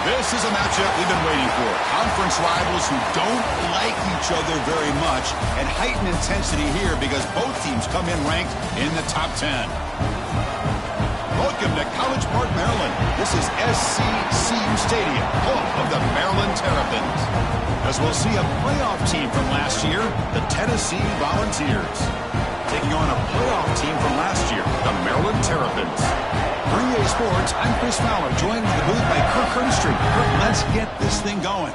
This is a matchup we've been waiting for. Conference rivals who don't like each other very much, and heightened intensity here because both teams come in ranked in the top 10. Welcome to College Park, Maryland. This is SCCU Stadium, home of the Maryland Terrapins. As we'll see a playoff team from last year, the Tennessee Volunteers, taking on a playoff team from last year, the Maryland Terrapins. For EA Sports, I'm Chris Fowler, joined in the booth by Kirk Herbstreit. Kirk, let's get this thing going.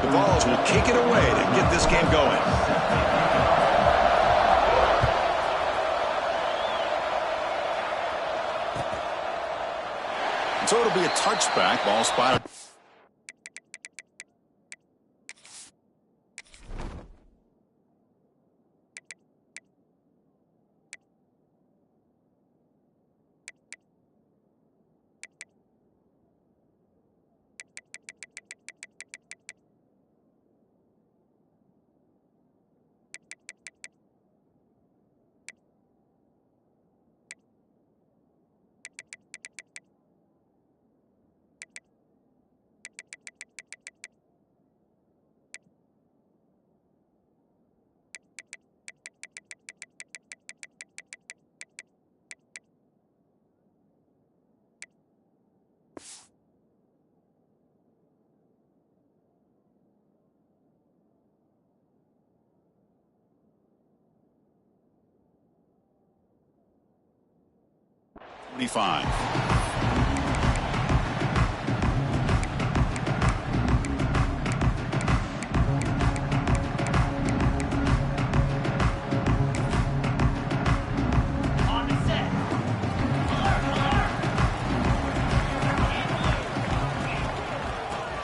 The Vols will kick it away to get this game going. So it'll be a touchback, ball spotted.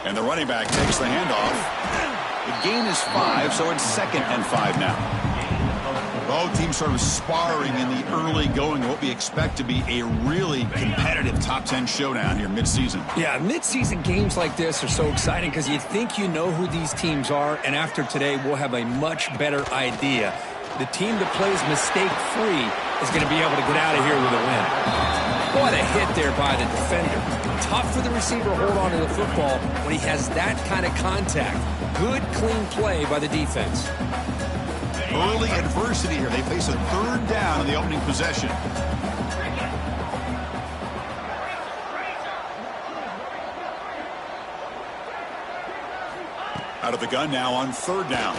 And the running back takes the handoff. The gain is 5, so it's 2nd and 5 now. Both teams sort of sparring in the early going of what we expect to be a really competitive top 10 showdown here mid-season. Yeah, mid-season games like this are so exciting because you think you know who these teams are, and after today we'll have a much better idea. The team that plays mistake-free is going to be able to get out of here with a win. What a hit there by the defender. Tough for the receiver to hold on to the football when he has that kind of contact. Good, clean play by the defense. Early adversity here. They face a 3rd down in the opening possession. Out of the gun now on 3rd down.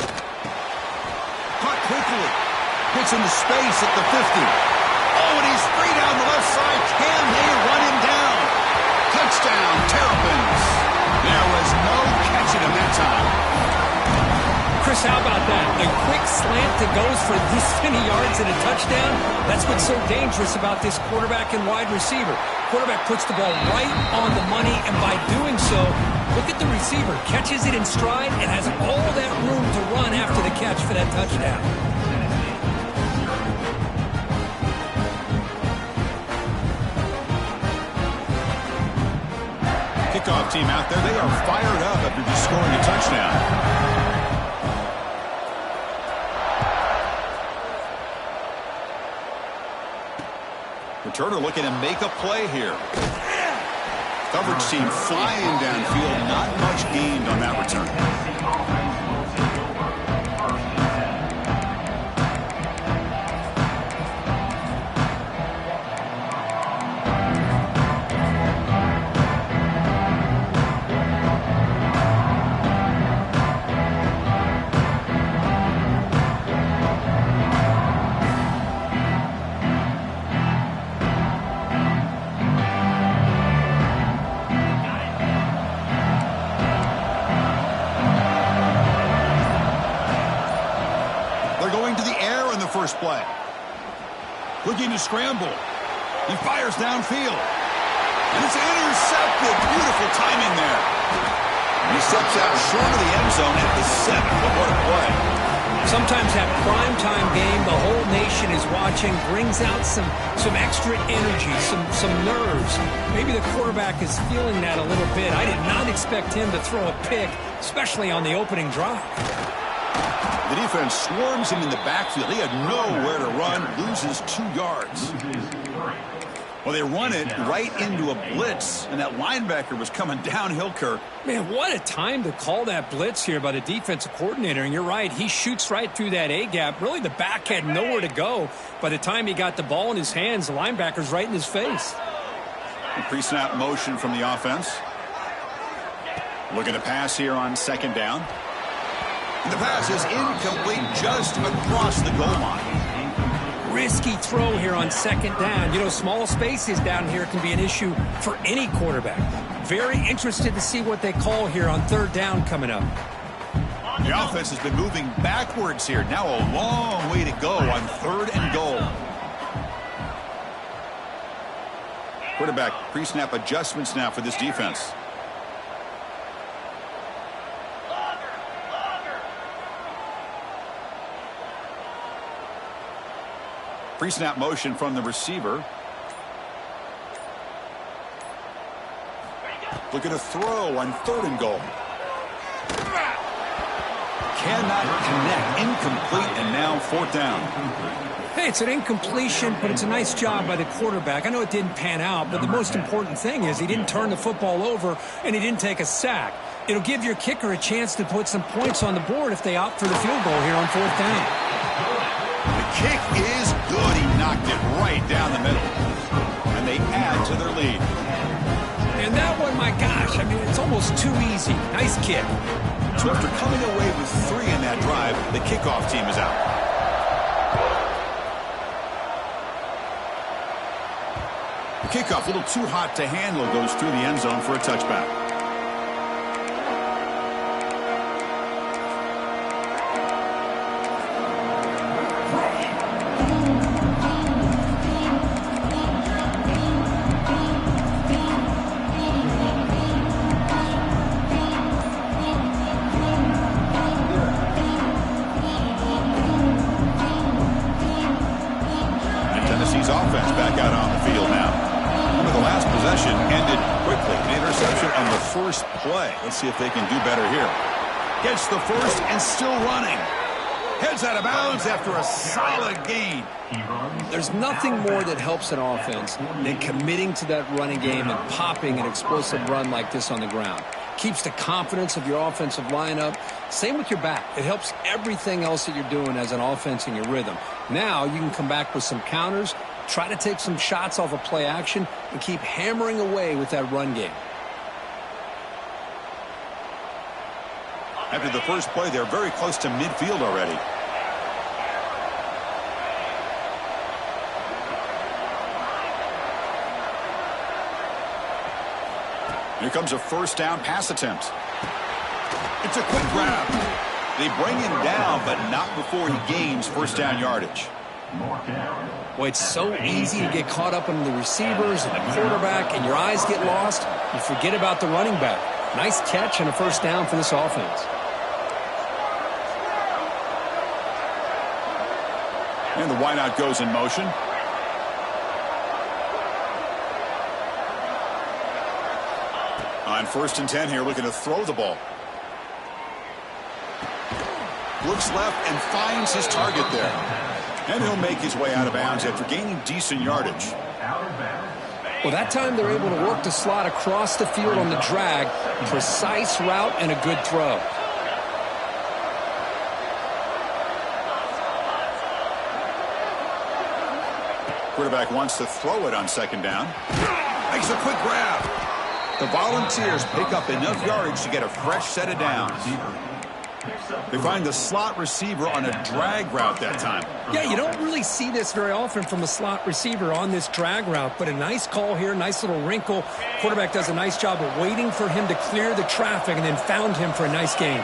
Caught quickly. Gets into space at the 50. Oh, and he's free down the left side. Can they run him down? Touchdown, Terrapins. There was no catching him that time. Chris, how about that? A quick slant that goes for this many yards and a touchdown. That's what's so dangerous about this quarterback and wide receiver. Quarterback puts the ball right on the money, and by doing so, look at the receiver. Catches it in stride and has all that room to run after the catch for that touchdown. Kickoff team out there. They are fired up after just scoring a touchdown. Returner looking to make a play here. Coverage team flying downfield. Not much gained on that return. First play. Looking to scramble. He fires downfield. And it's intercepted. Beautiful timing there. He steps out short of the end zone at the 7. But what a play. Sometimes that primetime game, the whole nation is watching, brings out some extra energy, some nerves. Maybe the quarterback is feeling that a little bit. I did not expect him to throw a pick, especially on the opening drive. The defense swarms him in the backfield. He had nowhere to run, loses 2 yards. Well, they run it right into a blitz, and that linebacker was coming downhill, Kirk. Man, what a time to call that blitz here by the defensive coordinator. And you're right, he shoots right through that A-gap. Really, the back had nowhere to go. By the time he got the ball in his hands, the linebacker's right in his face. Pre-snap motion from the offense. Looking to pass here on 2nd down. The pass is incomplete just across the goal line. Risky throw here on 2nd down. You know, small spaces down here can be an issue for any quarterback. Very interested to see what they call here on 3rd down coming up. The offense has been moving backwards here. Now a long way to go on 3rd and goal. Quarterback pre-snap adjustments now for this defense. Pre-snap motion from the receiver. Looking to throw on 3rd and goal. Cannot connect. Incomplete, and now 4th down. Hey, it's an incompletion, but it's a nice job by the quarterback. I know it didn't pan out, but the most important thing is he didn't turn the football over and he didn't take a sack. It'll give your kicker a chance to put some points on the board if they opt for the field goal here on 4th down. The kick is good. He knocked it right down the middle. And they add to their lead. And that one, my gosh, I mean, it's almost too easy. Nice kick. So after coming away with 3 in that drive, the kickoff team is out. The kickoff, a little too hot to handle, goes through the end zone for a touchback. Offense back out on the field now. Remember, the last possession ended quickly. An interception on the first play. Let's see if they can do better here. Gets the first and still running. Heads out of bounds after a solid gain. There's nothing more that helps an offense than committing to that running game and popping an explosive run like this on the ground. Keeps the confidence of your offensive lineup. Same with your back. It helps everything else that you're doing as an offense in your rhythm. Now you can come back with some counters, try to take some shots off of play action, and keep hammering away with that run game. After the first play, they're very close to midfield already. Here comes a 1st down pass attempt. It's a quick grab. They bring him down, but not before he gains 1st down yardage. Boy, it's so easy to get caught up in the receivers and the quarterback, and your eyes get lost. You forget about the running back. Nice catch and a 1st down for this offense. And the wideout goes in motion. On 1st and 10 here, looking to throw the ball. Looks left and finds his target there. And he'll make his way out of bounds after gaining decent yardage. Well, that time they're able to work the slot across the field on the drag. Precise route and a good throw. Quarterback wants to throw it on 2nd down. Makes a quick grab. The Volunteers pick up enough yardage to get a fresh set of downs. They find the slot receiver on a drag route that time. Yeah, you don't really see this very often from a slot receiver on this drag route, but a nice call here, nice little wrinkle. Quarterback does a nice job of waiting for him to clear the traffic and then found him for a nice gain.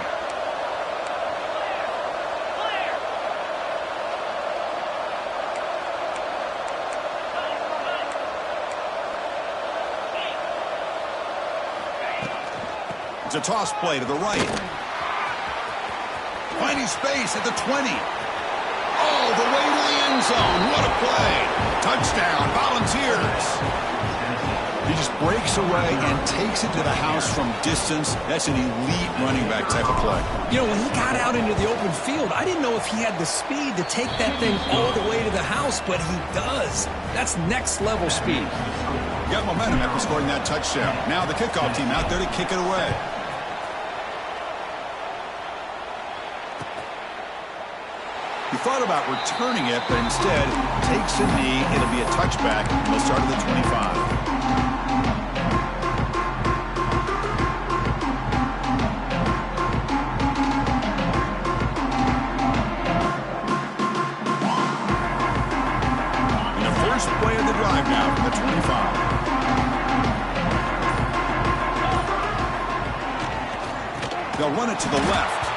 It's a toss play to the right. Finding space at the 20. All the way to the end zone. What a play. Touchdown, Volunteers. He just breaks away and takes it to the house from distance. That's an elite running back type of play. You know, when he got out into the open field, I didn't know if he had the speed to take that thing all the way to the house, but he does. That's next level speed. Got momentum after scoring that touchdown. Now the kickoff team out there to kick it away. He thought about returning it, but instead takes a knee. It'll be a touchback. He'll start at the 25. Play of the drive now from the 25. They'll run it to the left.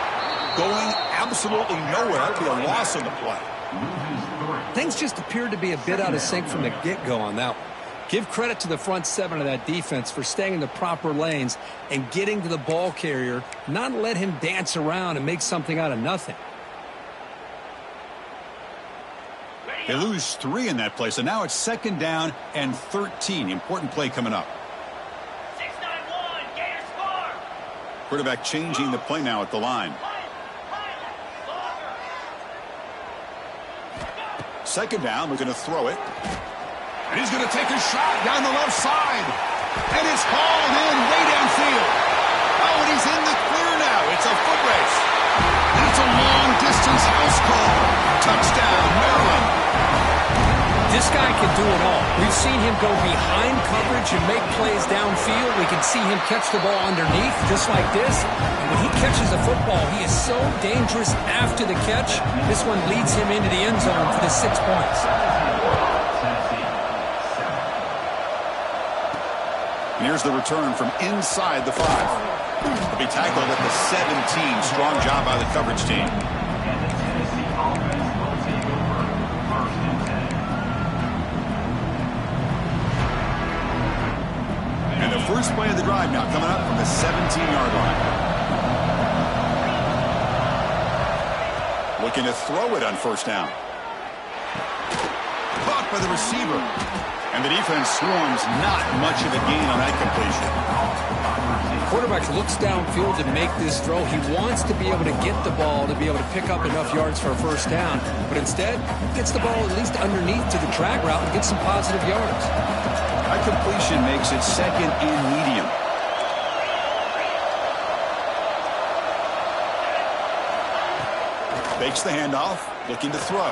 Going absolutely nowhere. It'll be a loss on the play. Things just appeared to be a bit out of sync from the get-go on that one. Give credit to the front seven of that defense for staying in the proper lanes and getting to the ball carrier, not let him dance around and make something out of nothing. They lose 3 in that play, so now it's 2nd down and 13. Important play coming up. 6-9-1, Gator score. Quarterback changing the play now at the line. 2nd down, we're going to throw it. And he's going to take a shot down the left side. And it's hauled in way downfield. Oh, and he's in the clear now. It's a foot race. And it's a long-distance house call. Touchdown, Maryland. This guy can do it all. We've seen him go behind coverage and make plays downfield. We can see him catch the ball underneath just like this. And when he catches a football, he is so dangerous after the catch. This one leads him into the end zone for the 6 points. And here's the return from inside the 5. He'll be tackled at the 17. Strong job by the coverage team. And the first play of the drive now coming up from the 17-yard line. Looking to throw it on 1st down. Caught by the receiver. And the defense swarms. Not much of a gain on that completion. The quarterback looks downfield to make this throw. He wants to be able to get the ball to be able to pick up enough yards for a 1st down. But instead, he gets the ball at least underneath to the drag route and gets some positive yards. That completion makes it 2nd and medium. Fakes the handoff, looking to throw.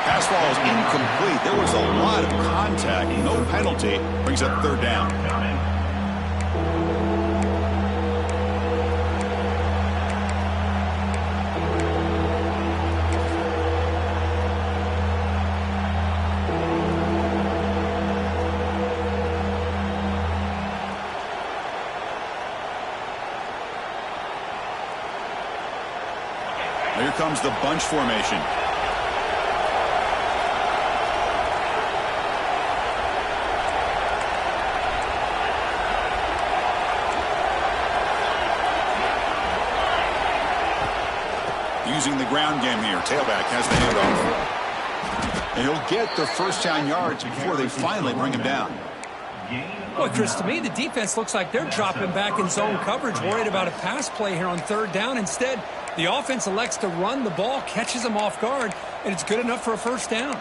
Pass ball is incomplete. There was a lot of contact. No penalty. Brings up 3rd down. Here comes the bunch formation. Using the ground game here. Tailback has the handoff. And he'll get the 1st down yards before they finally bring him down. Boy, Chris, to me, the defense looks like they're dropping back in zone coverage, worried about a pass play here on 3rd down. Instead, the offense elects to run the ball, catches them off guard, and it's good enough for a 1st down.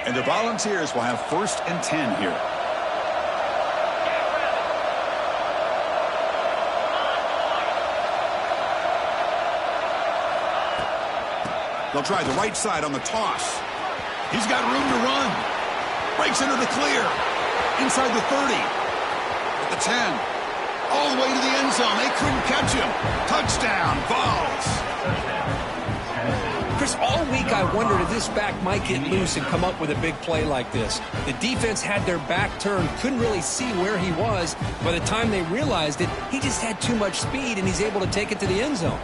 And the Volunteers will have 1st and 10 here. They'll try the right side on the toss. He's got room to run. Breaks into the clear. Inside the 30. At the 10. All the way to the end zone. They couldn't catch him. Touchdown, Vols. Chris, all week I wondered if this back might get loose and come up with a big play like this. The defense had their back turned, couldn't really see where he was. By the time they realized it, he just had too much speed, and he's able to take it to the end zone.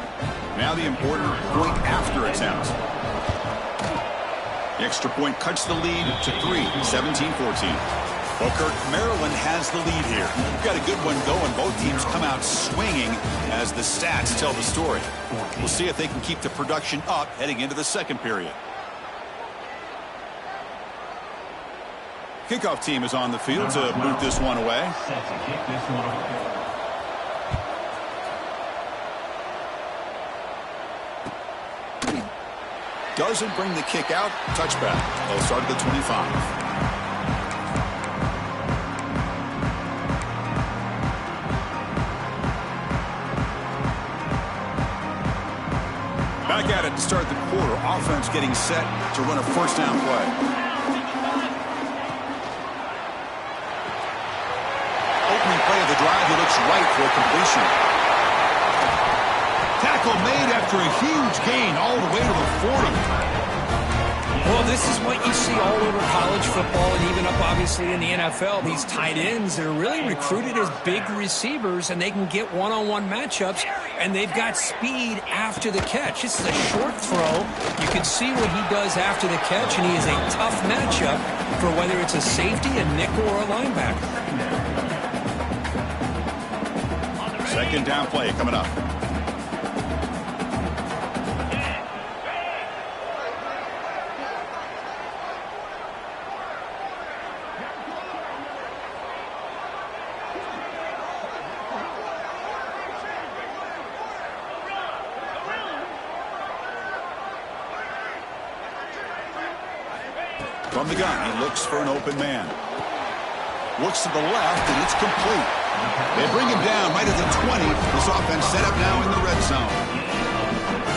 Now the important point after attempt. The extra point cuts the lead to 3, 17-14. Well, Kirk, Maryland has the lead here. We've got a good one going. Both teams come out swinging as the stats tell the story. We'll see if they can keep the production up heading into the second period. Kickoff team is on the field to boot this one away. Doesn't bring the kick out. Touchback. They'll start at the 25. Back at it to start the quarter. Offense getting set to run a first down play. Opening play of the drive. He looks right for a completion. Tackle made after a huge gain all the way to the 40. Well, this is what you see all over college football and even up, obviously, in the NFL. These tight ends, they're really recruited as big receivers, and they can get one-on-one matchups, and they've got speed after the catch. This is a short throw. You can see what he does after the catch, and he is a tough matchup for whether it's a safety, a nickel, or a linebacker. Second down play coming up. From the gun, he looks for an open man. Looks to the left, and it's complete. They bring him down right at the 20. This offense set up now in the red zone.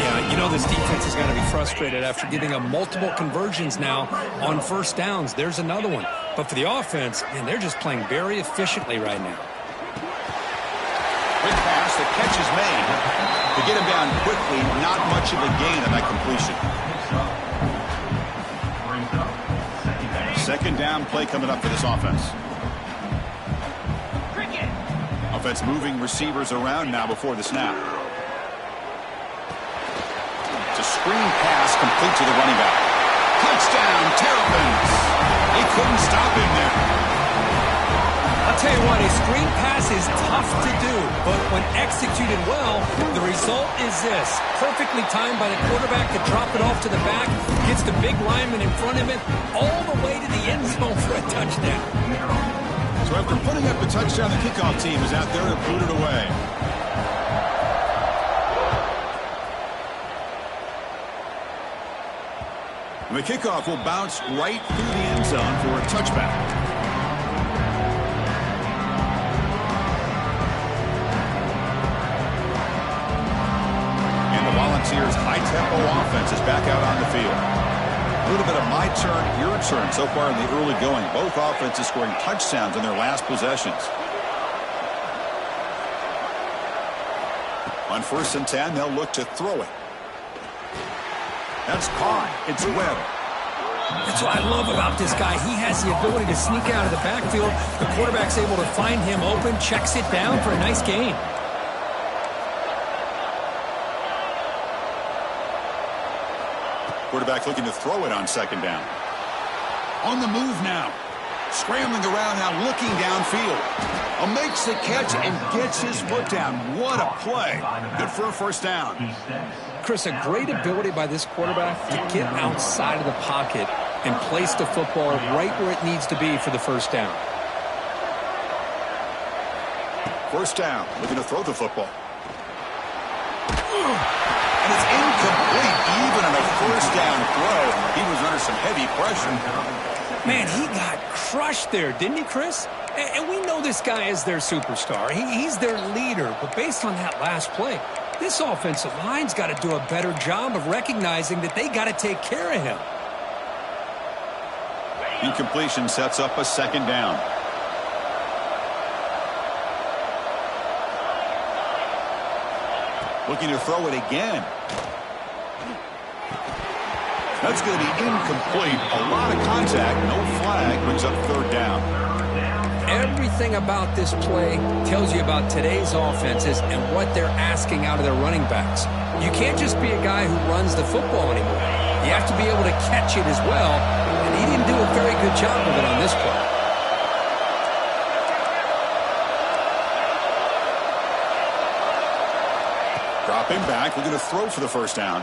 Yeah, you know this defense is going to be frustrated after giving up multiple conversions now on first downs. There's another one. But for the offense, man, they're just playing very efficiently right now. Quick pass, the catch is made. To get him down quickly, not much of a gain on that completion. Second down play coming up for this offense. Offense moving receivers around now before the snap. It's a screen pass complete to the running back. Touchdown, Terrapins. They couldn't stop him there. I'll tell you what, a screen pass is tough to do, but when executed well, the result is this. Perfectly timed by the quarterback to drop it off to the back, gets the big lineman in front of him, all the way to the end zone for a touchdown. So after putting up a touchdown, the kickoff team is out there to boot it away. And the kickoff will bounce right through the end zone for a touchback. Volunteers' high-tempo offense is back out on the field. A little bit of my turn, your turn so far in the early going. Both offenses scoring touchdowns in their last possessions. On 1st and 10, they'll look to throw it. That's caught. It's Webb. That's what I love about this guy. He has the ability to sneak out of the backfield. The quarterback's able to find him open, checks it down for a nice gain. Quarterback looking to throw it on second down. On the move now. Scrambling around now, looking downfield. Makes the catch and gets his foot down. What a play. Good for a first down. Chris, a great ability by this quarterback to get outside of the pocket and place the football right where it needs to be for the first down. First down, looking to throw the football. And it's incomplete, even on a first down throw. He was under some heavy pressure. Man, he got crushed there, didn't he, Chris? And we know this guy is their superstar. He's their leader. But based on that last play, this offensive line's got to do a better job of recognizing that they got to take care of him. Incompletion sets up a second down. Looking to throw it again. That's going to be incomplete. A lot of contact, no flag, brings up third down. Everything about this play tells you about today's offenses and what they're asking out of their running backs. You can't just be a guy who runs the football anymore. You have to be able to catch it as well, and he didn't do a very good job of it on this play. Dropping back, looking to throw for the first down.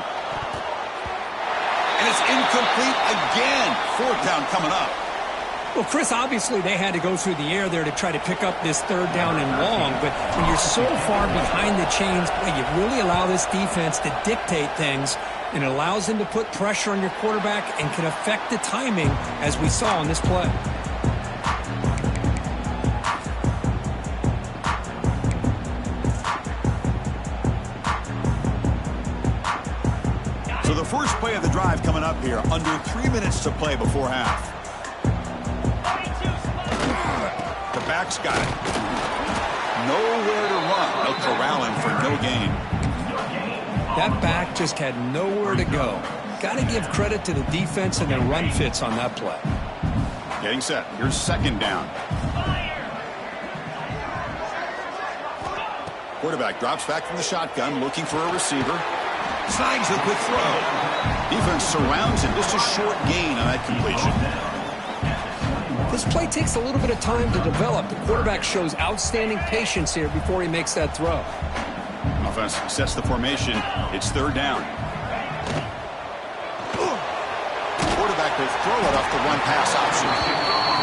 And it's incomplete again. Fourth down coming up. Well, Chris, obviously they had to go through the air there to try to pick up this third down and long, but when you're so far behind the chains, you really allow this defense to dictate things, and it allows them to put pressure on your quarterback and can affect the timing, as we saw on this play. So the first play of the drive coming up here, under 3 minutes to play before half. The back's got it. Nowhere to run. They'll corral him for no gain. That back just had nowhere to go. Got to give credit to the defense and their run fits on that play. Getting set. Here's second down. Quarterback drops back from the shotgun, looking for a receiver. Snags the quick throw. Defense surrounds him. Just a short gain on that completion. This play takes a little bit of time to develop. The quarterback shows outstanding patience here before he makes that throw. Offense sets the formation. It's third down. Quarterback will throw it off the one-pass option.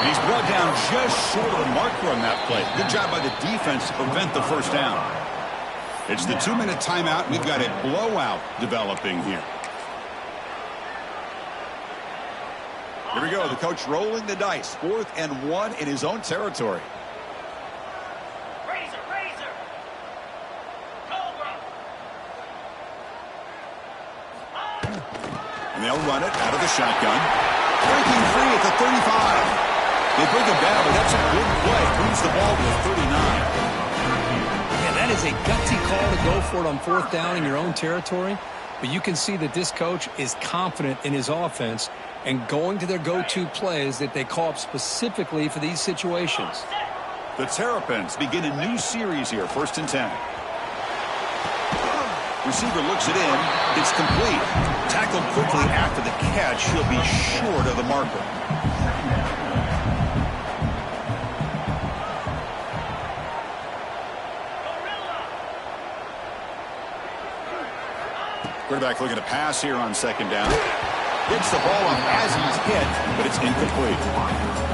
And he's brought down just short of the marker on that play. Good job by the defense to prevent the first down. It's the 2-minute timeout. We've got a blowout developing here. Here we go. The coach rolling the dice. 4th and 1 in his own territory. And they'll run it out of the shotgun. Breaking free at the 35. They bring him down, but that's a good play. Moves the ball to the 39. Yeah, that is a gutsy call to go for it on 4th down in your own territory. But you can see that this coach is confident in his offense and going to their go-to plays that they call up specifically for these situations. The Terrapins begin a new series here, 1st and 10. Receiver looks it in. It's complete. Tackled quickly after the catch. He'll be short of the marker. Quarterback looking to pass here on second down. Gets the ball up as he's hit, but it's incomplete.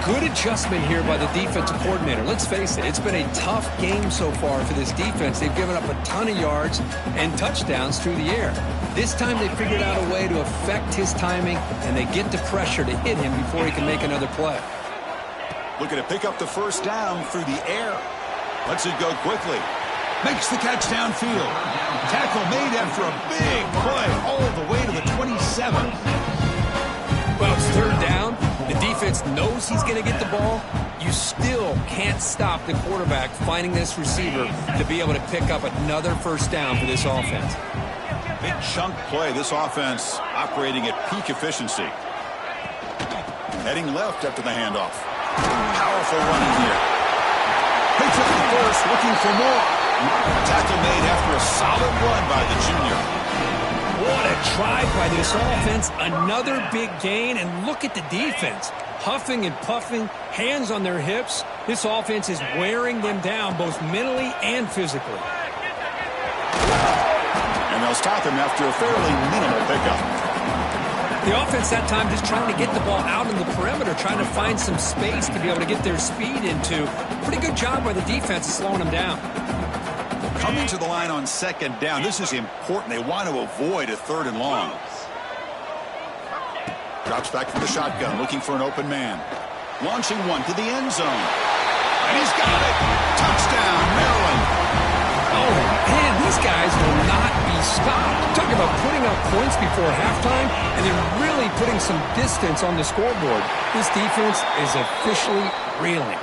Good adjustment here by the defensive coordinator. Let's face it, it's been a tough game so far for this defense. They've given up a ton of yards and touchdowns through the air. This time they figured out a way to affect his timing, and they get the pressure to hit him before he can make another play. Looking to pick up the first down through the air. Lets it go quickly. Makes the catch downfield. Tackle made after a big play all the way to the 27. Well, it's third down. The defense knows he's going to get the ball. You still can't stop the quarterback finding this receiver to be able to pick up another first down for this offense. Big chunk play. This offense operating at peak efficiency. Heading left after the handoff. Powerful running here. Picks up the first, looking for more. Tackle made after a solid run by the junior. What a try by this offense. Another big gain, and look at the defense. Huffing and puffing, hands on their hips. This offense is wearing them down both mentally and physically. And they'll stop him after a fairly minimal pickup. The offense that time just trying to get the ball out in the perimeter, trying to find some space to be able to get their speed into. Pretty good job by the defense of slowing them down. Coming to the line on second down. This is important. They want to avoid a 3rd and long. Drops back from the shotgun, looking for an open man. Launching one to the end zone. And he's got it. Touchdown, Maryland. Oh, man, these guys will not be stopped. Talk about putting up points before halftime, and then really putting some distance on the scoreboard. This defense is officially reeling.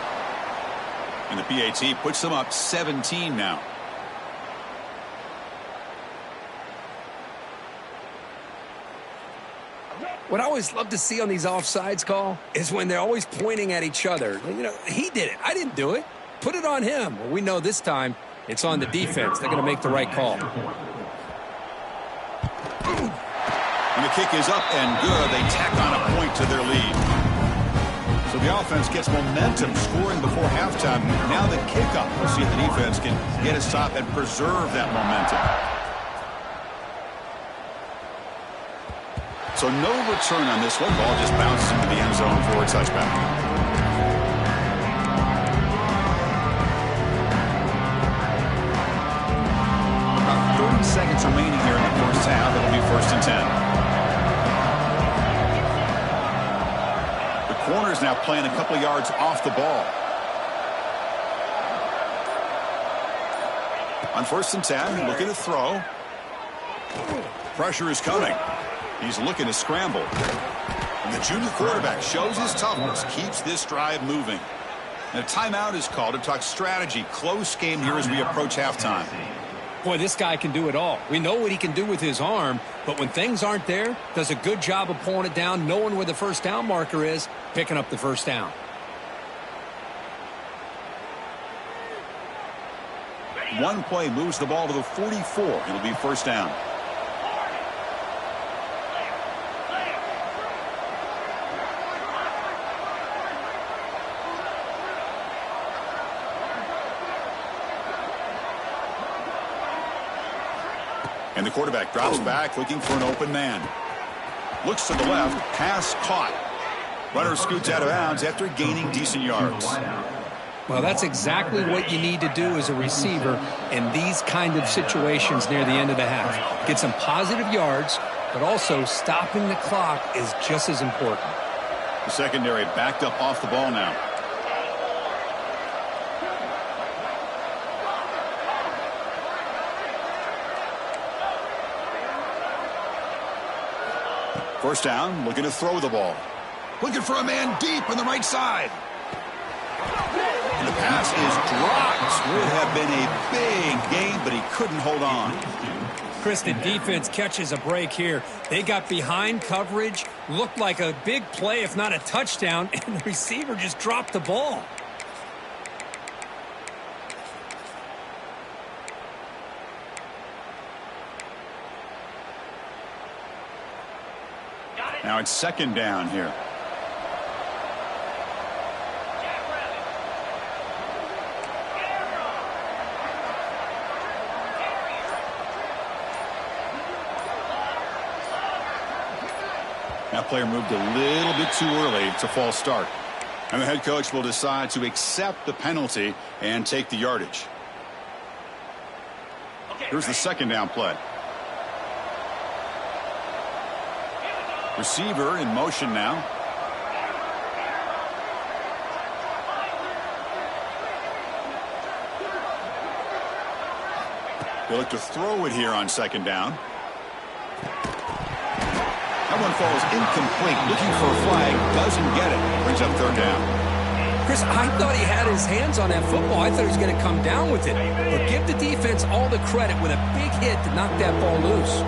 And the PAT puts them up 17 now. What I always love to see on these offsides call is when they're always pointing at each other. You know, he did it. I didn't do it. Put it on him. Well, we know this time it's on the defense. They're going to make the right call. And the kick is up and good. They tack on a point to their lead. So the offense gets momentum, scoring before halftime. Now the kickoff. We'll see if the defense can get a stop and preserve that momentum. So no return on this one. Ball just bounces into the end zone for a touchback. About 30 seconds remaining here in the first half. It'll be 1st and 10. The corner's now playing a couple yards off the ball. On 1st and 10, looking to throw. Pressure is coming. He's looking to scramble. And the junior quarterback shows his toughness, keeps this drive moving. And a timeout is called to talk strategy. Close game here as we approach halftime. Boy, this guy can do it all. We know what he can do with his arm, but when things aren't there, does a good job of pulling it down, knowing where the first down marker is, picking up the first down. One play moves the ball to the 44. It'll be 1st down. And the quarterback drops back, looking for an open man. Looks to the left, pass caught. Runner scoots out of bounds after gaining decent yards. Well, that's exactly what you need to do as a receiver in these kind of situations near the end of the half. Get some positive yards, but also stopping the clock is just as important. The secondary backed up off the ball now. First down, looking to throw the ball. Looking for a man deep on the right side. And the pass is dropped. Would have been a big gain, but he couldn't hold on. Chris, the defense catches a break here. They got behind coverage, looked like a big play, if not a touchdown, and the receiver just dropped the ball. Now it's 2nd down here. That player moved a little bit too early. It's a false start. And the head coach will decide to accept the penalty and take the yardage. Here's the 2nd down play. Receiver in motion now. They look to throw it here on 2nd down. That one falls incomplete. Looking for a flag. Doesn't get it. Brings up 3rd down. Chris, I thought he had his hands on that football. I thought he was going to come down with it. But give the defense all the credit with a big hit to knock that ball loose.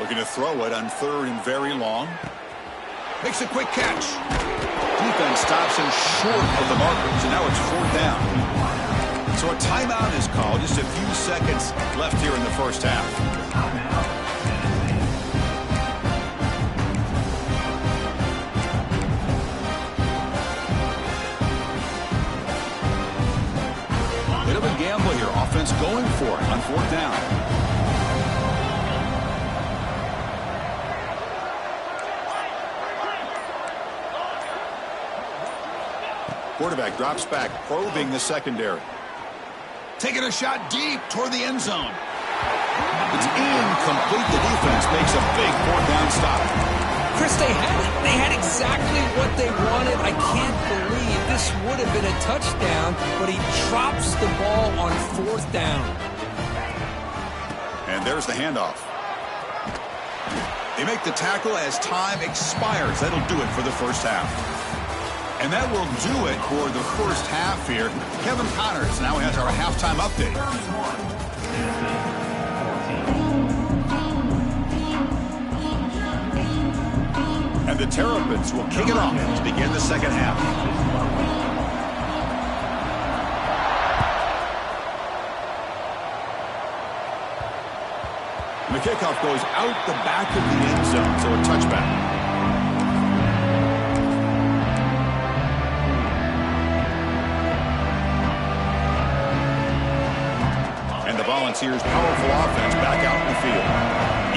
Looking to throw it on 3rd and very long. Makes a quick catch. Defense stops him short of the marker, so now it's 4th down. So a timeout is called. Just a few seconds left here in the first half. Bit of a gamble here. Offense going for it on 4th down. Quarterback drops back, probing the secondary. Taking a shot deep toward the end zone. It's incomplete. The defense makes a big 4th down stop. Chris, they had exactly what they wanted. I can't believe this would have been a touchdown, but he drops the ball on 4th down. And there's the handoff. They make the tackle as time expires. That'll do it for the first half. And that will do it for the first half here. Kevin Connors now has our halftime update. And the Terrapins will kick it off to begin the second half. The kickoff goes out the back of the end zone, so a touchback. And the Volunteers' powerful offense back out in the field.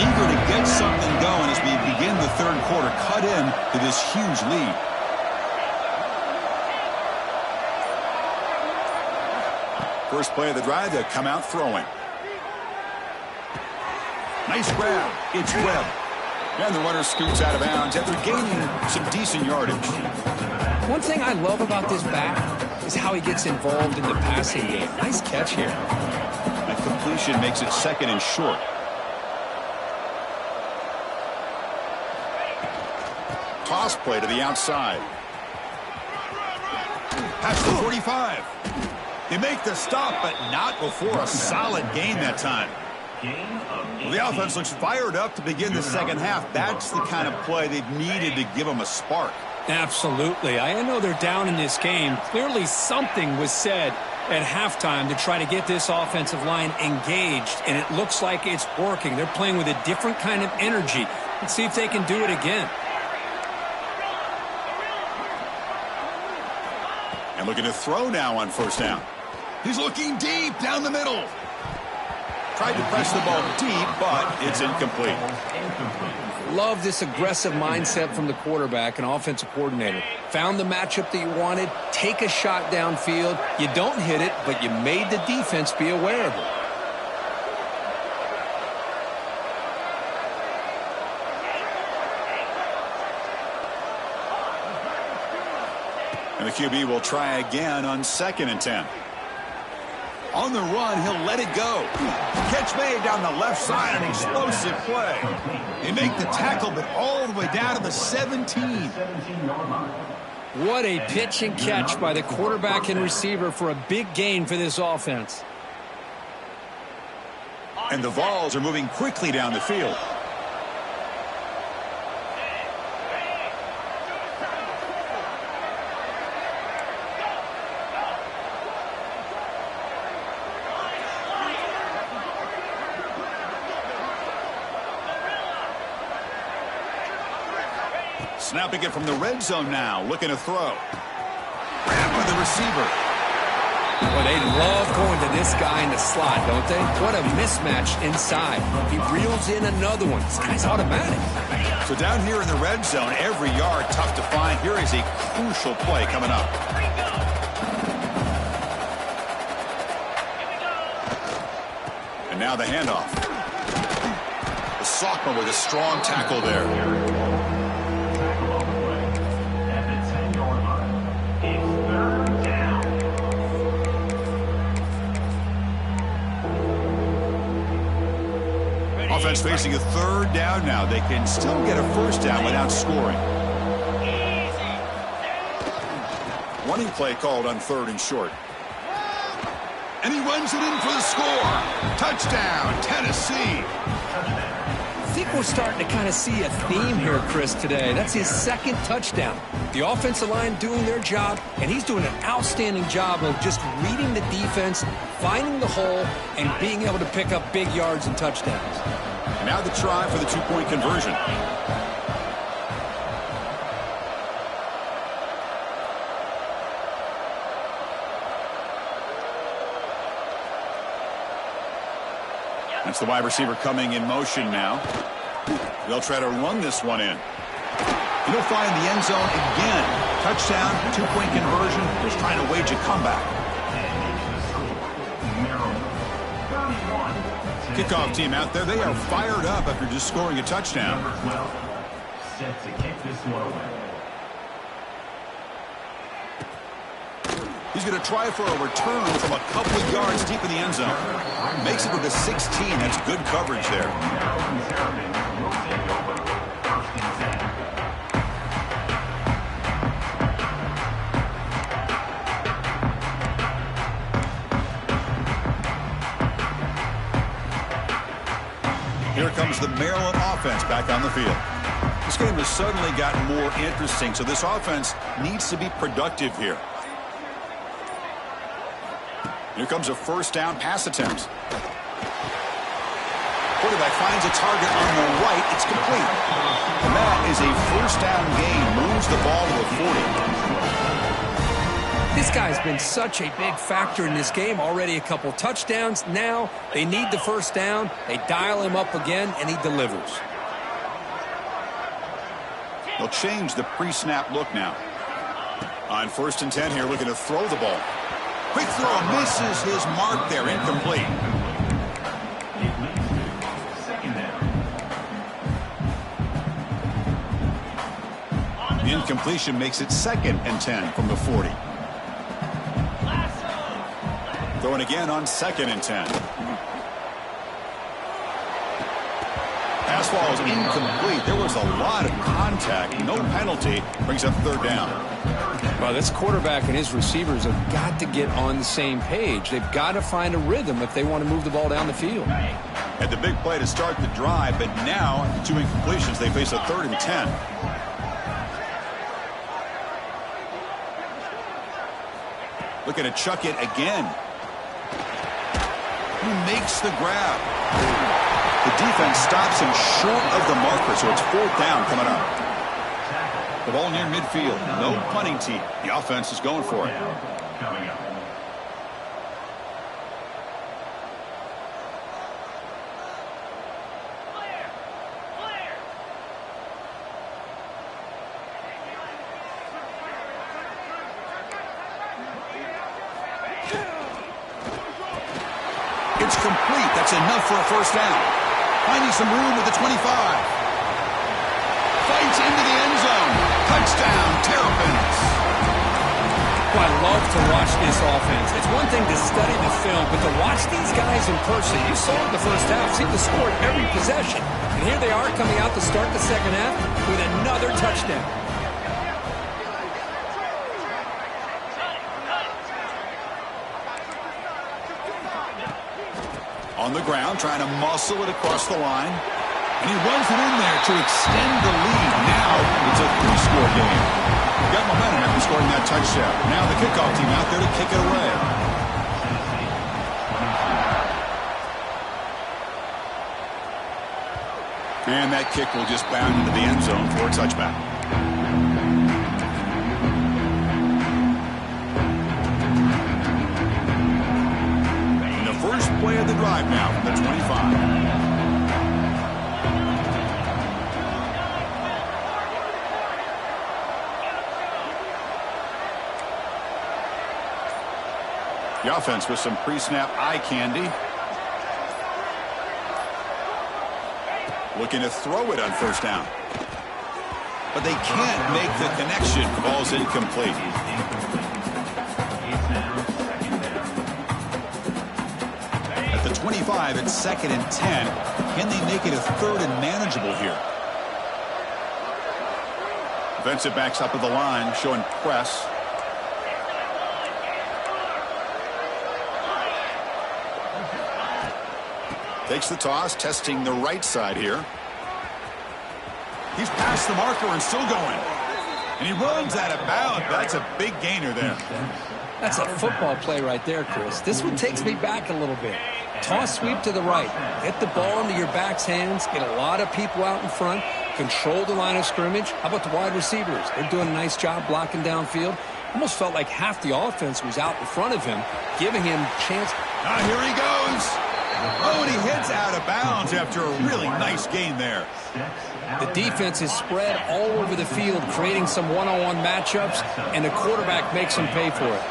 Eager to get something going as we begin the third quarter, cut in to this huge lead. First play of the drive, they'll come out throwing. Nice grab. It's Webb. And the runner scoots out of bounds after gaining some decent yardage. One thing I love about this back is how he gets involved in the passing game. Nice catch here. That completion makes it 2nd and short. Toss play to the outside. Past the 45. They make the stop, but not before a solid gain that time. Well, the offense looks fired up to begin the second half. That's the kind of play they've needed to give them a spark. Absolutely. I know they're down in this game. Clearly something was said at halftime to try to get this offensive line engaged, and it looks like it's working. They're playing with a different kind of energy. Let's see if they can do it again. And looking to throw now on first down. He's looking deep down the middle. Tried to press the ball deep, but it's incomplete. Love this aggressive mindset from the quarterback and offensive coordinator. Found the matchup that you wanted, take a shot downfield. You don't hit it, but you made the defense be aware of it. And the QB will try again on 2nd and 10. On the run, he'll let it go. Catch made down the left side, an explosive play. They make the tackle, but all the way down to the 17. What a pitch and catch by the quarterback and receiver for a big gain for this offense. And the Vols are moving quickly down the field. Snapping it from the red zone now, looking to throw. Grab by the receiver. Well, they love going to this guy in the slot, don't they? What a mismatch inside. He reels in another one. This guy's automatic. So down here in the red zone, every yard tough to find. Here is a crucial play coming up. And now the handoff. The sophomore with a strong tackle there. Offense facing a 3rd down now. They can still get a 1st down without scoring. Running play called on 3rd and short. And he runs it in for the score. Touchdown, Tennessee. I think we're starting to kind of see a theme here, Chris, today. That's his 2nd touchdown. The offensive line doing their job, and he's doing an outstanding job of just reading the defense, finding the hole, and being able to pick up big yards and touchdowns. And now the try for the 2-point conversion. That's the wide receiver coming in motion now. They'll try to run this one in. He'll find the end zone again. Touchdown, 2-point conversion. Just trying to wage a comeback. Kickoff team out there. They are fired up after just scoring a touchdown. Set to kick this one away. He's going to try for a return from a couple of yards deep in the end zone. Makes it with a 16. That's good coverage there. Here comes the Maryland offense back on the field. This game has suddenly gotten more interesting, so this offense needs to be productive here. Here comes a 1st down pass attempt. Quarterback finds a target on the right. It's complete. And that is a first down gain. Moves the ball to the 40. This guy's been such a big factor in this game. Already a couple touchdowns. Now they need the first down. They dial him up again, and he delivers. They'll change the pre-snap look now. On 1st and 10 here, looking to throw the ball. Quick throw, misses his mark there, incomplete. Incompletion makes it 2nd and 10 from the 40. Throwing again on 2nd and 10. Pass ball is incomplete. There was a lot of contact. No penalty. Brings up 3rd down. Well, this quarterback and his receivers have got to get on the same page. They've got to find a rhythm if they want to move the ball down the field. Had the big play to start the drive, but now, 2 incompletions, they face a 3rd and 10. Looking to chuck it again. He makes the grab. The defense stops him short of the marker, so it's 4th down coming up. The ball near midfield. No punting team. The offense is going for it. It's complete. That's enough for a first down. Finding some room at the 25. Fights into the end zone. Touchdown, Terrapins. Well, I love to watch this offense. It's one thing to study the film, but to watch these guys in person, you saw in the first half, seem to score every possession. And here they are coming out to start the second half with another touchdown. On the ground, trying to muscle it across the line. And he runs it in there to extend the lead. Now it's a 3-score game. Got momentum after scoring that touchdown. Now the kickoff team out there to kick it away. And that kick will just bound into the end zone for a touchback. First play of the drive now from the 25. The offense with some pre-snap eye candy. Looking to throw it on first down. But they can't make the connection. Ball's incomplete. At the 25, it's 2nd and 10. Can they make it a 3rd and manageable here? Defensive backs up at the line, showing press. Takes the toss, testing the right side here. He's past the marker and still going. And he runs out of bounds. That's a big gainer there. That's a football play right there, Chris. This one takes me back a little bit. Toss sweep to the right. Get the ball into your back's hands. Get a lot of people out in front. Control the line of scrimmage. How about the wide receivers? They're doing a nice job blocking downfield. Almost felt like half the offense was out in front of him, giving him a chance. Here he goes. Oh, and he hits out of bounds after a really nice gain there. The defense is spread all over the field, creating some one-on-one matchups, and the quarterback makes them pay for it.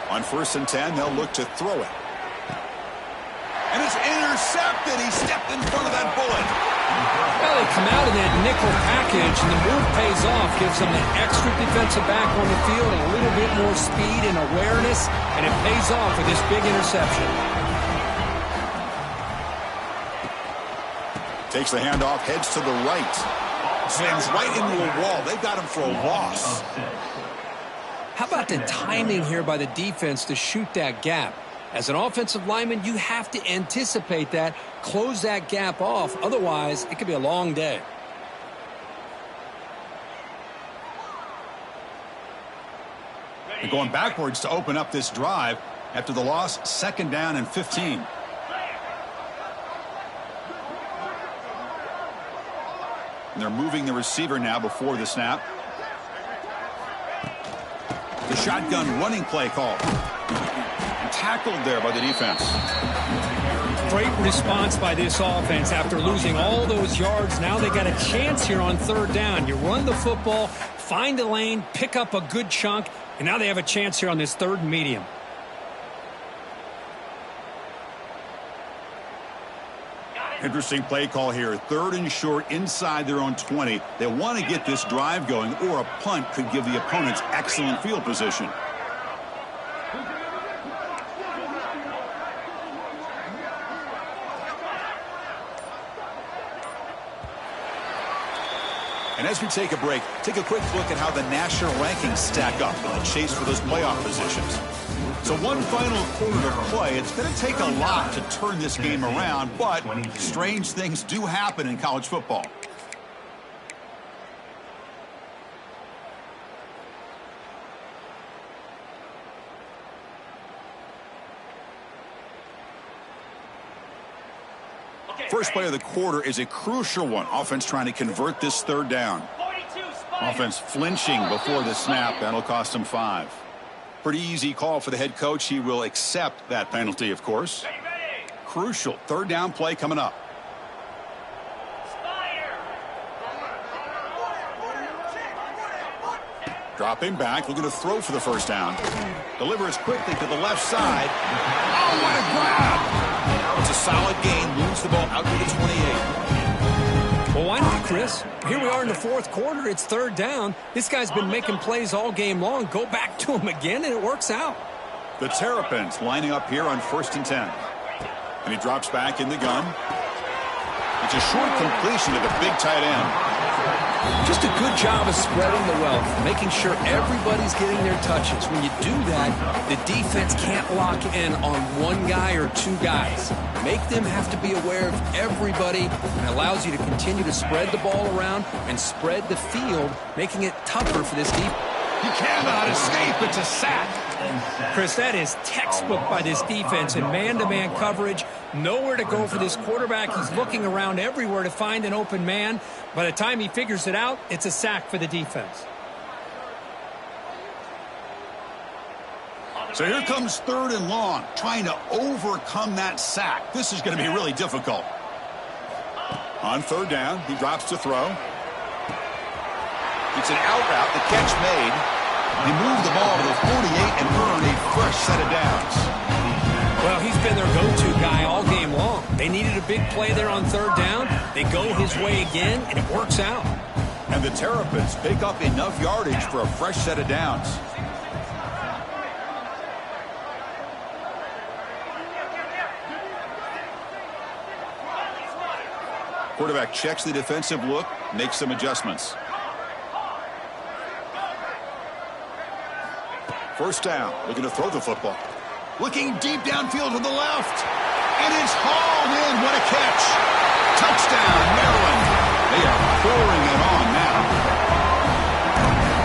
On 1st and 10, they'll look to throw it. And it's intercepted. He stepped in front of that bullet. Well, they come out in that nickel package, and the move pays off, gives them an extra defensive back on the field and a little bit more speed and awareness, and it pays off with this big interception. Takes the handoff, heads to the right. Slams right into a wall. They've got him for a loss. How about the timing here by the defense to shoot that gap? As an offensive lineman, you have to anticipate that, close that gap off. Otherwise, it could be a long day. They're going backwards to open up this drive after the loss, 2nd down and 15. And they're moving the receiver now before the snap. The shotgun running play call. And tackled there by the defense. Great response by this offense after losing all those yards. Now they got a chance here on third down. You run the football, find a lane, pick up a good chunk, and now they have a chance here on this third and medium. Interesting play call here. Third and short inside their own 20. They want to get this drive going, or a punt could give the opponents excellent field position. And as we take a break, take a quick look at how the national rankings stack up in the chase for those playoff positions. So one final quarter to play. It's going to take a lot to turn this game around, but strange things do happen in college football. First play of the quarter is a crucial one. Offense trying to convert this third down. Offense flinching before the snap. That'll cost them 5. Pretty easy call for the head coach. He will accept that penalty, of course. Crucial third down play coming up. Dropping back, looking to throw for the first down. Delivers quickly to the left side. Oh, what a grab! It's a solid gain, moves the ball out to the 28. Well, why not, Chris? Here we are in the fourth quarter. It's third down. This guy's been making plays all game long. Go back to him again, and it works out. The Terrapins lining up here on 1st and 10. And he drops back in the gun. It's a short completion to the big tight end. Just a good job of spreading the wealth, making sure everybody's getting their touches. When you do that, the defense can't lock in on one guy or two guys. Make them have to be aware of everybody, and allows you to continue to spread the ball around and spread the field, making it tougher for this defense. He cannot escape. It's a sack. Chris, that is textbook by this defense in man-to-man coverage. Nowhere to go for this quarterback. He's looking around everywhere to find an open man. By the time he figures it out, it's a sack for the defense. So here comes third and long, trying to overcome that sack. This is going to be really difficult. On third down, he drops to throw. It's an out route, the catch made. He moved the ball to the 48 and earned a fresh set of downs. Well, he's been their go-to guy all game long. They needed a big play there on third down. They go his way again, and it works out. And the Terrapins pick up enough yardage for a fresh set of downs. Quarterback checks the defensive look, makes some adjustments. First down, looking to throw the football. Looking deep downfield to the left. And it's hauled in. What a catch. Touchdown, Maryland. They are pouring it on now.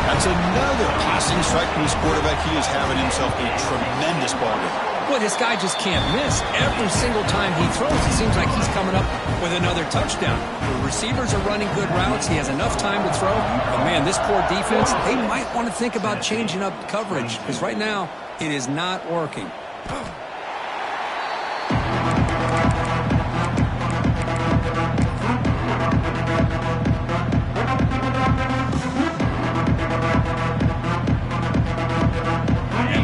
That's another passing strike from his quarterback. He is having himself a tremendous ball game. Boy, this guy just can't miss. Every single time he throws, it seems like he's coming up with another touchdown. The receivers are running good routes. He has enough time to throw. But, man, this poor defense, they might want to think about changing up coverage because right now it is not working.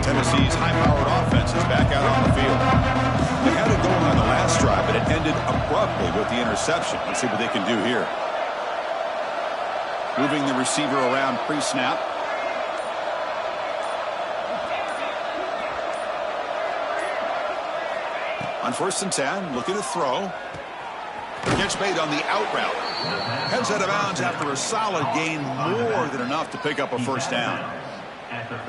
Tennessee's high-powered offense is back out on the field. They had it going on the last drive, but it ended abruptly with the interception. Let's see what they can do here. Moving the receiver around pre-snap. On 1st and 10, looking to throw. Catch made on the out route. Heads out of bounds after a solid gain, more than enough to pick up a first down.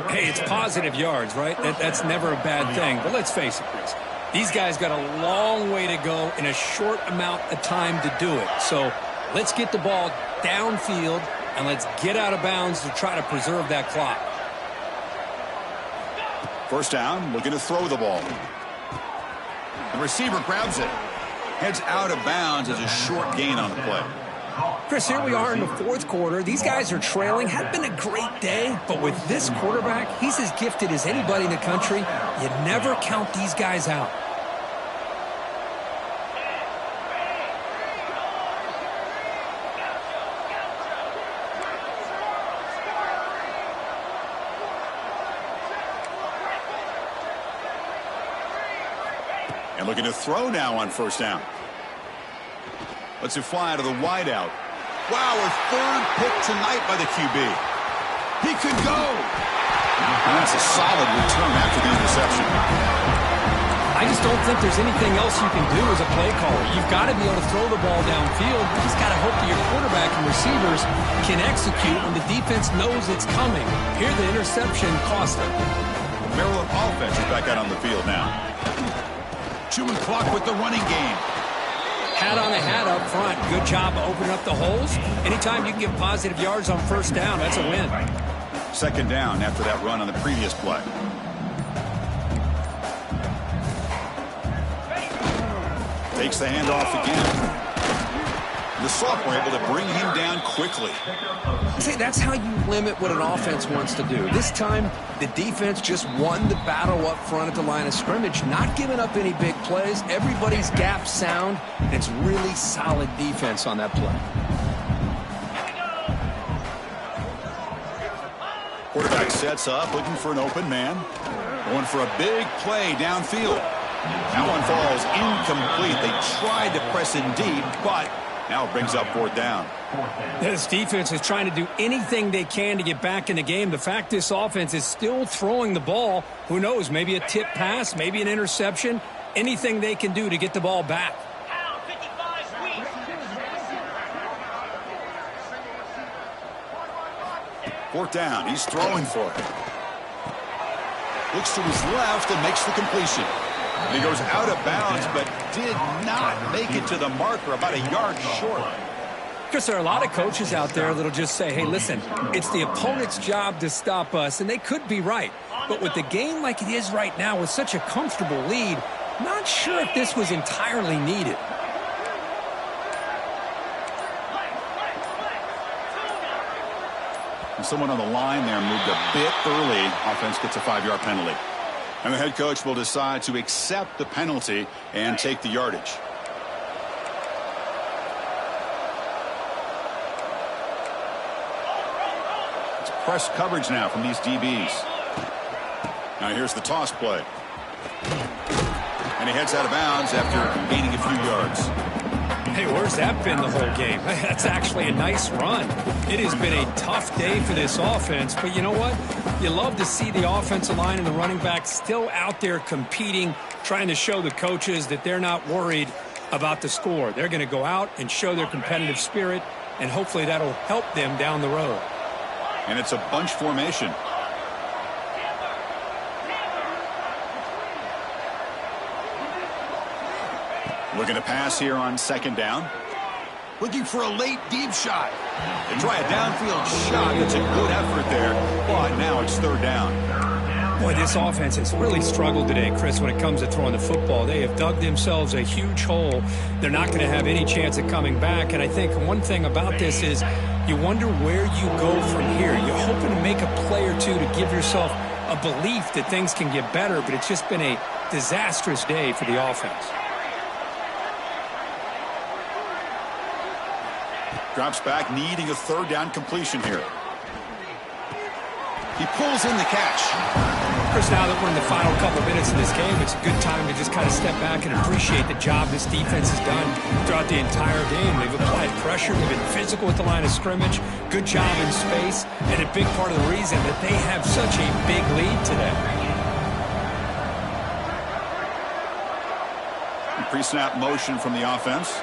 Hey, it's positive yards, right? That's never a bad thing. But let's face it, Chris. These guys got a long way to go in a short amount of time to do it. So let's get the ball downfield, and let's get out of bounds to try to preserve that clock. First down, looking to throw the ball. The receiver grabs it. Heads out of bounds as a short gain on the play. Chris, here we are in the fourth quarter. These guys are trailing. Had been a great day, but with this quarterback, he's as gifted as anybody in the country. You never count these guys out. And looking to throw now on first down. Let's it fly out of the wideout. Wow, a third pick tonight by the QB. He could go. And that's a solid return after the interception. I just don't think there's anything else you can do as a play caller. You've got to be able to throw the ball downfield. You just got to hope that your quarterback and receivers can execute when the defense knows it's coming. Here, the interception cost them. Maryland offense is back out on the field now. Chewing clock with the running game. Hat on a hat up front. Good job of opening up the holes. Anytime you can get positive yards on first down, that's a win. Second down after that run on the previous play. Takes the handoff again. The sophomore able to bring him down quickly. See, that's how you limit what an offense wants to do. This time, the defense just won the battle up front at the line of scrimmage, not giving up any big plays. Everybody's gap sound, and it's really solid defense on that play. Quarterback sets up, looking for an open man. Going for a big play downfield. That one falls incomplete. They tried to press in deep, but now it brings up fourth down. This defense is trying to do anything they can to get back in the game. The fact this offense is still throwing the ball, who knows, maybe a tip pass, maybe an interception, anything they can do to get the ball back. Fourth down, he's throwing for it. Looks to his left and makes the completion. And he goes out of bounds, but did not make it to the marker, about a yard short. Because there are a lot of coaches out there that'll just say, hey, listen, it's the opponent's job to stop us, and they could be right. But with the game like it is right now, with such a comfortable lead, not sure if this was entirely needed. And someone on the line there moved a bit early. Offense gets a 5-yard penalty. And the head coach will decide to accept the penalty and take the yardage. It's press coverage now from these DBs. Now here's the toss play. And he heads out of bounds after gaining a few yards. Hey, where's that been the whole game? That's actually a nice run. It has been a tough day for this offense, but you know what? You love to see the offensive line and the running back still out there competing, trying to show the coaches that they're not worried about the score. They're going to go out and show their competitive spirit, and hopefully that'll help them down the road. And it's a bunch formation. Looking to pass here on second down. Looking for a late deep shot. They try a downfield shot. It's a good effort there, but now it's third down. Boy, this offense has really struggled today, Chris, when it comes to throwing the football. They have dug themselves a huge hole. They're not going to have any chance of coming back, and I think one thing about this is you wonder where you go from here. You're hoping to make a play or two to give yourself a belief that things can get better, but it's just been a disastrous day for the offense. Drops back, needing a third down completion here. He pulls in the catch. Chris, now that we're in the final couple minutes of this game, it's a good time to just kind of step back and appreciate the job this defense has done throughout the entire game. They've applied pressure. They've been physical at the line of scrimmage. Good job in space. And a big part of the reason that they have such a big lead today. Pre-snap motion from the offense.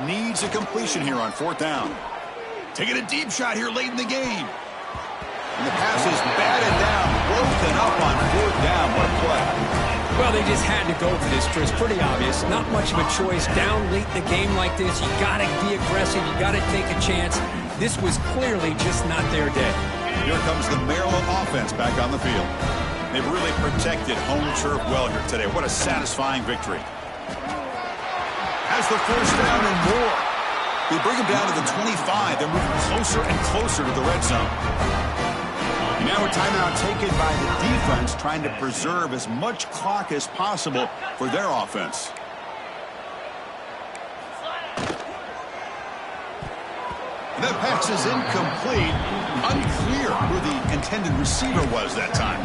Needs a completion here on fourth down. Taking a deep shot here late in the game. And the pass is batted down, broken up on fourth down. What a play. Well, they just had to go for this, Chris. Pretty obvious. Not much of a choice. Down late in the game like this, you got to be aggressive. You got to take a chance. This was clearly just not their day. Here comes the Maryland offense back on the field. They've really protected home turf well here today. What a satisfying victory. Has the first down and more. They bring him down to the 25. They're moving closer and closer to the red zone. And now a timeout taken by the defense, trying to preserve as much clock as possible for their offense. That pass is incomplete. Unclear who the intended receiver was that time.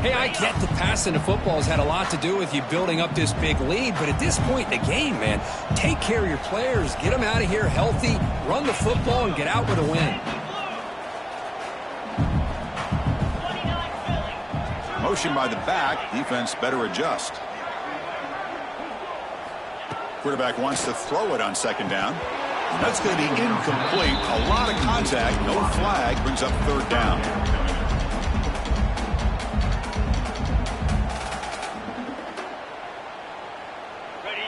Hey, I get that passing the football has had a lot to do with you building up this big lead, but at this point in the game, man, take care of your players, get them out of here healthy, run the football, and get out with a win. Motion by the back. Defense better adjust. Quarterback wants to throw it on second down. That's going to be incomplete. A lot of contact. No flag. Brings up third down.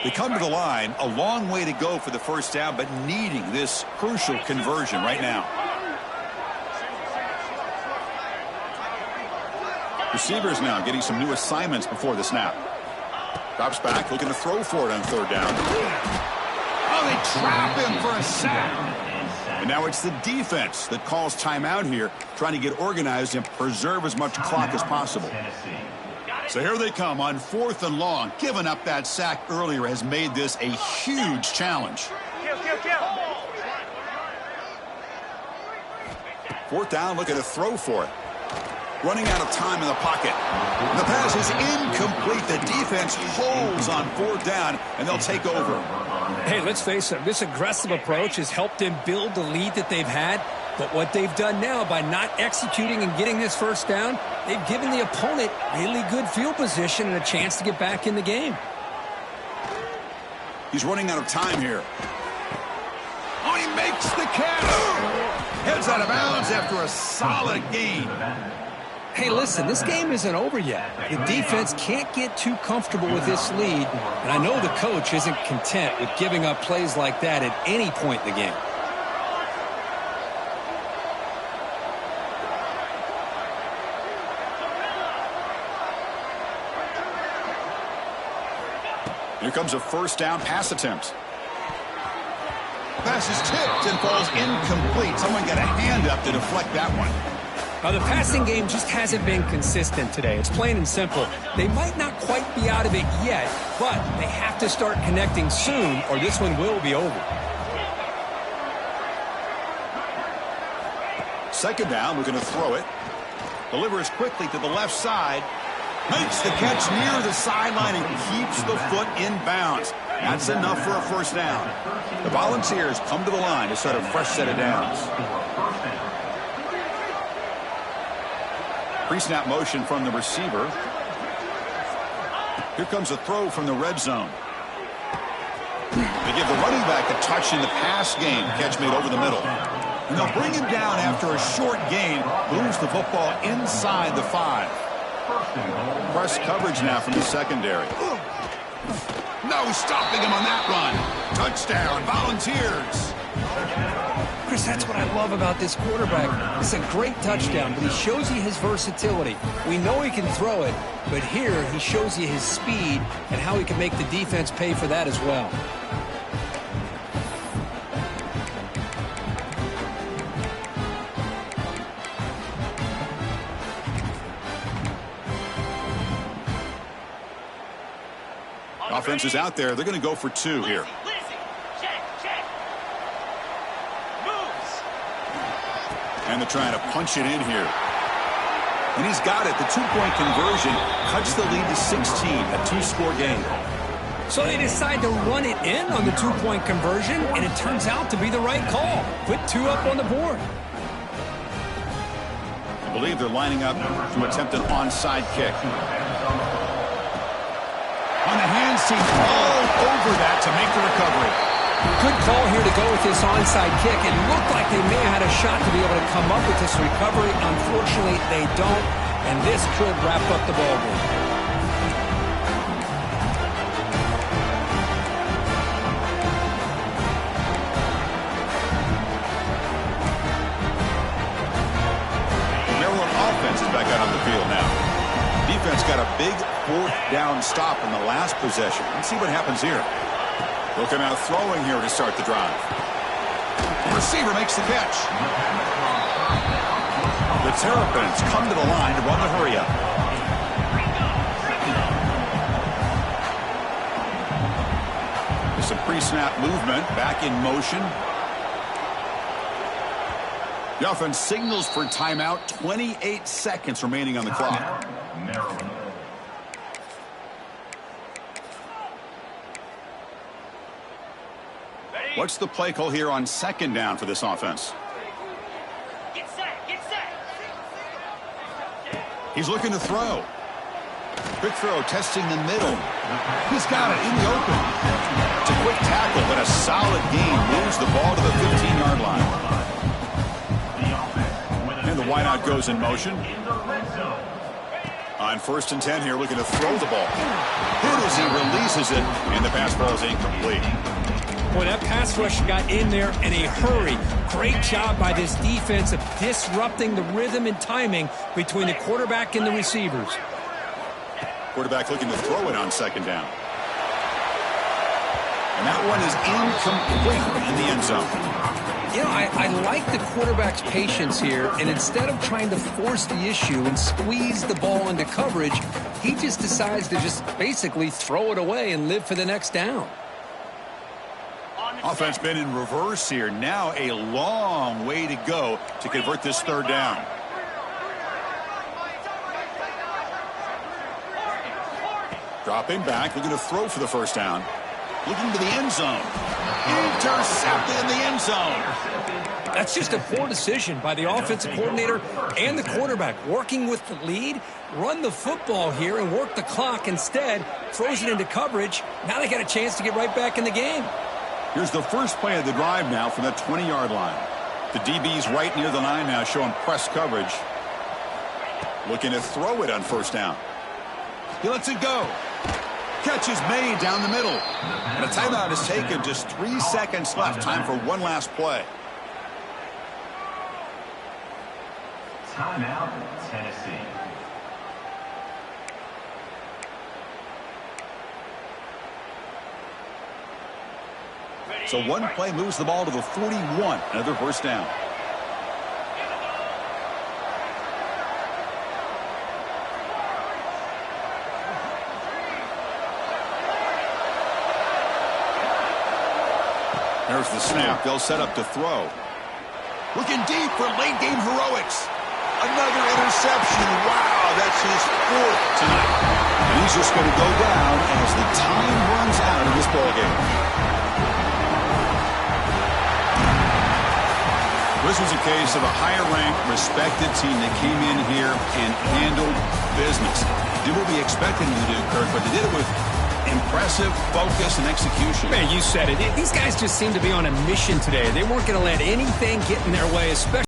They come to the line. A long way to go for the first down, but needing this crucial conversion right now. Receivers now getting some new assignments before the snap. Drops back, looking to throw for it on third down. Oh, they trap him for a sack. And now it's the defense that calls timeout here, trying to get organized and preserve as much clock as possible. So here they come on 4th and long. Giving up that sack earlier has made this a huge challenge. 4th down, looking to throw for it. Running out of time in the pocket. The pass is incomplete. The defense holds on 4th down, and they'll take over. Hey, let's face it, this aggressive approach has helped them build the lead that they've had. But what they've done now by not executing and getting this first down, they've given the opponent really good field position and a chance to get back in the game. He's running out of time here. Oh, he makes the catch. Heads out of bounds after a solid gain. Hey, listen, this game isn't over yet. The defense can't get too comfortable with this lead, and I know the coach isn't content with giving up plays like that at any point in the game. Here comes a first down pass attempt. Pass is tipped and falls incomplete. Someone got a hand up to deflect that one. The passing game just hasn't been consistent today. It's plain and simple. They might not quite be out of it yet, but they have to start connecting soon or this one will be over. Second down, we're going to throw it. Delivers quickly to the left side. Makes the catch near the sideline and keeps the foot in bounds. That's enough for a first down. The Volunteers come to the line to set a fresh set of downs. Pre-snap motion from the receiver. Here comes a throw from the red zone. They give the running back a touch in the pass game. Catch made over the middle. And they'll bring him down after a short gain. Moves the football inside the 5. Press coverage now from the secondary. No stopping him on that run. Touchdown, Volunteers. Chris, that's what I love about this quarterback. It's a great touchdown, but he shows you his versatility. We know he can throw it, but here he shows you his speed and how he can make the defense pay for that as well. Offense is out there. They're going to go for 2 here. And they're trying to punch it in here. And he's got it. The 2-point conversion cuts the lead to 16, a 2-score game. So they decide to run it in on the 2-point conversion, and it turns out to be the right call. Put 2 up on the board. I believe they're lining up to attempt an onside kick. On the hands team, all over that to make the recovery. Good call here to go with this onside kick. It looked like they may have had a shot to be able to come up with this recovery. Unfortunately, they don't, and this could wrap up the ballgame. fourth down stop in the last possession. Let's see what happens here. Looking at throwing here to start the drive. Receiver makes the catch. The Terrapins come to the line to run the hurry up. Some pre-snap movement, back in motion. The offense signals for timeout. 28 seconds remaining on the clock. What's the play call here on second down for this offense? Get set, get set. He's looking to throw. Quick throw, testing the middle. He's got it in the open. It's a quick tackle, but a solid gain. Moves the ball to the 15-yard line. And the wideout goes in motion. On 1st and 10 here, looking to throw the ball. Hit as he releases it, and the pass ball is incomplete. Boy, that pass rush got in there in a hurry. Great job by this defense of disrupting the rhythm and timing between the quarterback and the receivers. Quarterback looking to throw it on second down. And that one is incomplete in the end zone. You know, I like the quarterback's patience here, and instead of trying to force the issue and squeeze the ball into coverage, he just decides to just basically throw it away and live for the next down. Offense been in reverse here. Now a long way to go to convert this third down. Dropping back, looking to throw for the first down. Looking to the end zone. Intercepted in the end zone. That's just a poor decision by the offensive coordinator and the quarterback. Working with the lead, run the football here and work the clock. Instead, throws it into coverage. Now they got a chance to get right back in the game. Here's the first play of the drive now from the 20-yard line. The DB's right near the line now, showing press coverage. Looking to throw it on first down. He lets it go. Catch is made down the middle. And a timeout is taken. Just 3 seconds left. Time for one last play. Timeout, Tennessee. So one play moves the ball to the 41. Another first down. There's the snap. They'll set up to throw. Looking deep for late game heroics. Another interception. Wow, that's his 4th tonight. And he's just going to go down as the time runs out in this ballgame. This was a case of a higher-ranked, respected team that came in here and handled business. Did what we expected them to do, Kirk, but they did it with impressive focus and execution. Man, you said it. These guys just seem to be on a mission today. They weren't going to let anything get in their way, especially